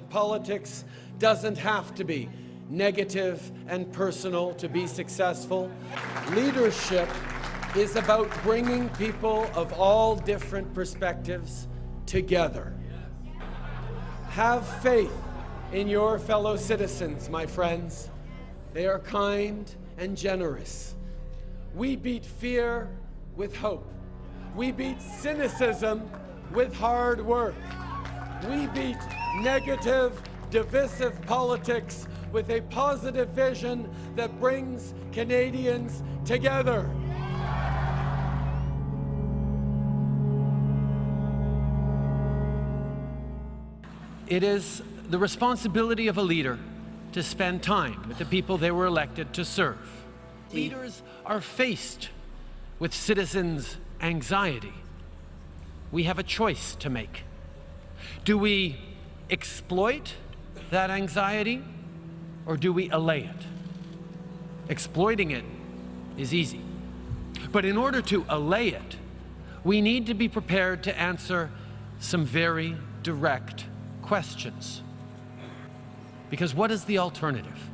Politics doesn't have to be negative and personal to be successful. Leadership is about bringing people of all different perspectives together. Have faith in your fellow citizens, my friends. They are kind and generous. We beat fear with hope. We beat cynicism with hard work. We beat negative, divisive politics with a positive vision that brings Canadians together. It is the responsibility of a leader to spend time with the people they were elected to serve. Leaders are faced with citizens' anxiety. We have a choice to make. Do we exploit that anxiety, or do we allay it? Exploiting it is easy. But in order to allay it, we need to be prepared to answer some very direct questions. Because what is the alternative?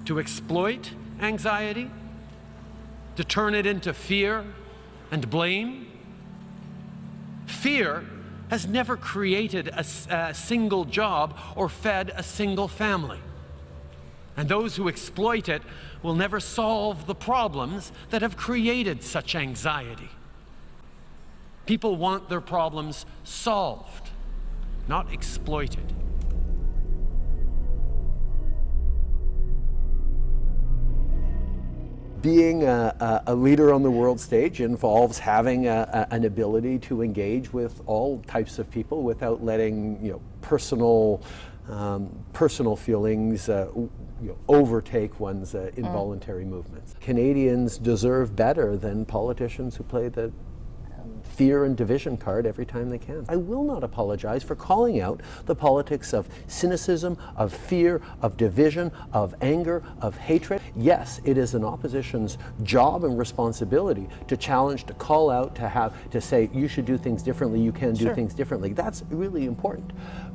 To exploit anxiety? To turn it into fear and blame? Fear has never created a single job or fed a single family. And those who exploit it will never solve the problems that have created such anxiety. People want their problems solved, not exploited. Being a leader on the world stage involves having an ability to engage with all types of people without letting personal feelings overtake one's involuntary movements. Canadians deserve better than politicians who play the fear and division card every time they can. I will not apologize for calling out the politics of cynicism, of fear, of division, of anger, of hatred. Yes, it is an opposition's job and responsibility to challenge, to call out, to say you should do things differently, you can do things differently. That's really important.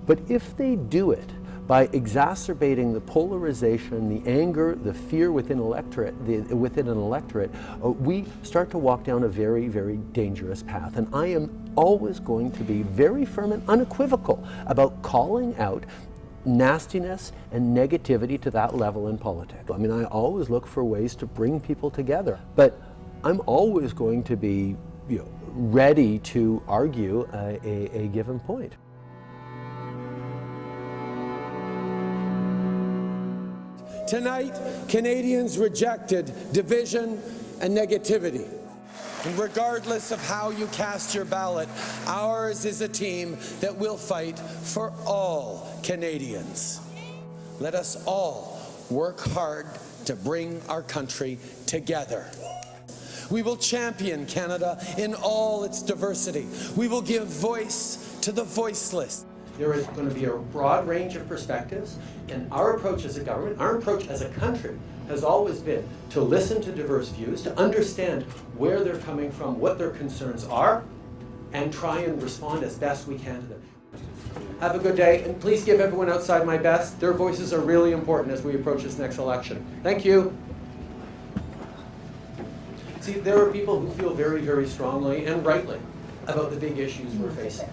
But if they do it by exacerbating the polarization, the anger, the fear within an electorate, we start to walk down a very, very dangerous path. And I am always going to be very firm and unequivocal about calling out nastiness and negativity to that level in politics. I mean, I always look for ways to bring people together, but I'm always going to be ready to argue a given point. Tonight, Canadians rejected division and negativity. And regardless of how you cast your ballot, ours is a team that will fight for all Canadians. Let us all work hard to bring our country together. We will champion Canada in all its diversity. We will give voice to the voiceless. There is going to be a broad range of perspectives, and our approach as a government, our approach as a country, has always been to listen to diverse views, to understand where they're coming from, what their concerns are, and try and respond as best we can to them. Have a good day, and please give everyone outside my best. Their voices are really important as we approach this next election. Thank you. See, there are people who feel very, very strongly, and rightly, about the big issues we're facing.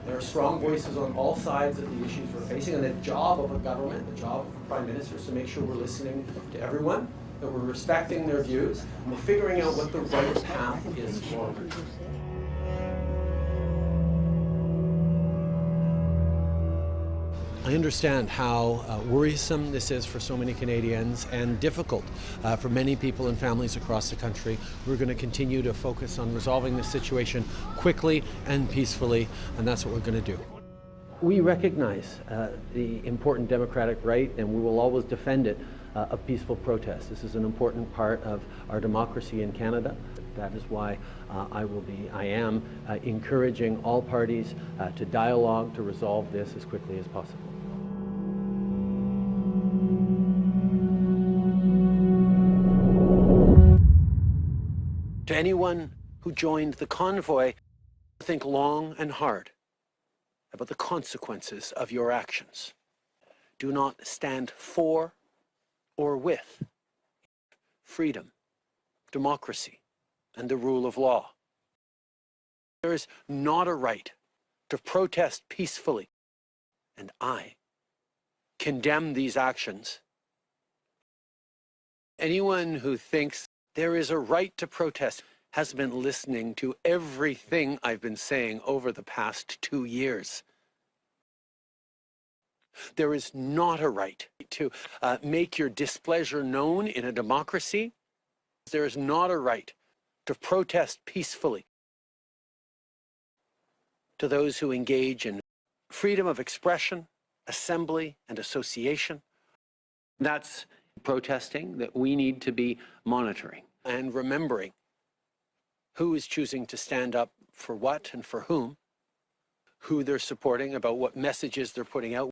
There are strong voices on all sides of the issues we're facing, and the job of a government, the job of prime ministers, to make sure we're listening to everyone, that we're respecting their views, and we're figuring out what the right path is forward. I understand how worrisome this is for so many Canadians and difficult for many people and families across the country. We're going to continue to focus on resolving this situation quickly and peacefully, and that's what we're going to do. We recognize the important democratic right, and we will always defend it, of peaceful protest. This is an important part of our democracy in Canada. That is why I am encouraging all parties to dialogue to resolve this as quickly as possible. To anyone who joined the convoy, think long and hard. about the consequences of your actions. Do not stand for or with freedom, democracy, and the rule of law. There is not a right to protest peacefully, and I condemn these actions. Anyone who thinks there is a right to protest has been listening to everything I've been saying over the past 2 years. There is not a right to make your displeasure known in a democracy. There is not a right to protest peacefully. To those who engage in freedom of expression, assembly, and association, that's protesting that we need to be monitoring and remembering who is choosing to stand up for what and for whom, who they're supporting, about what messages they're putting out.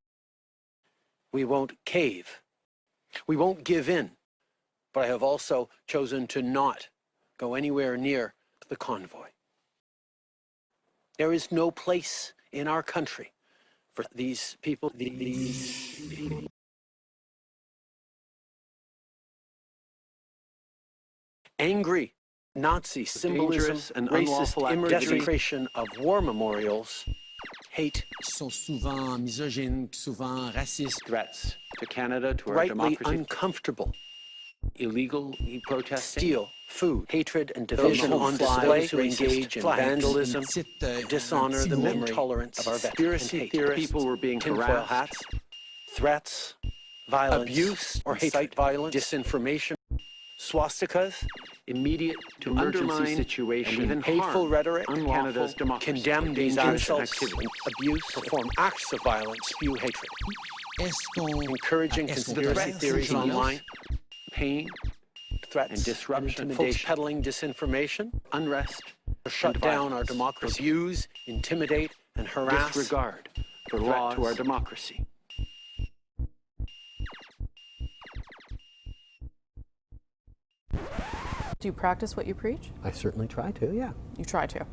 We won't cave. We won't give in. But I have also chosen to not go anywhere near the convoy. There is no place in our country for these people. Angry Nazi symbolism and racist desecration of war memorials, hate, Sont souvent misogynes, souvent racistes. threats to Canada, to our democracy, uncomfortable, illegal protesting, steal food, hatred and division on display, who engage in vandalism, dishonor the memory tolerance of our veterans, conspiracy theorists, people were being harassed, hats, threats, violence, abuse or hate, violence, disinformation, swastikas, immediate to emergency situation, even hateful rhetoric, Canada's democracy, condemn these insults, abuse, perform acts of violence, spew hatred, encouraging conspiracy theories online, pain, threats, and disruption, folks peddling disinformation, unrest, shut down our democracy, abuse, intimidate, and harass, disregard for laws to our democracy. Do you practice what you preach? I certainly try to, yeah. You try to.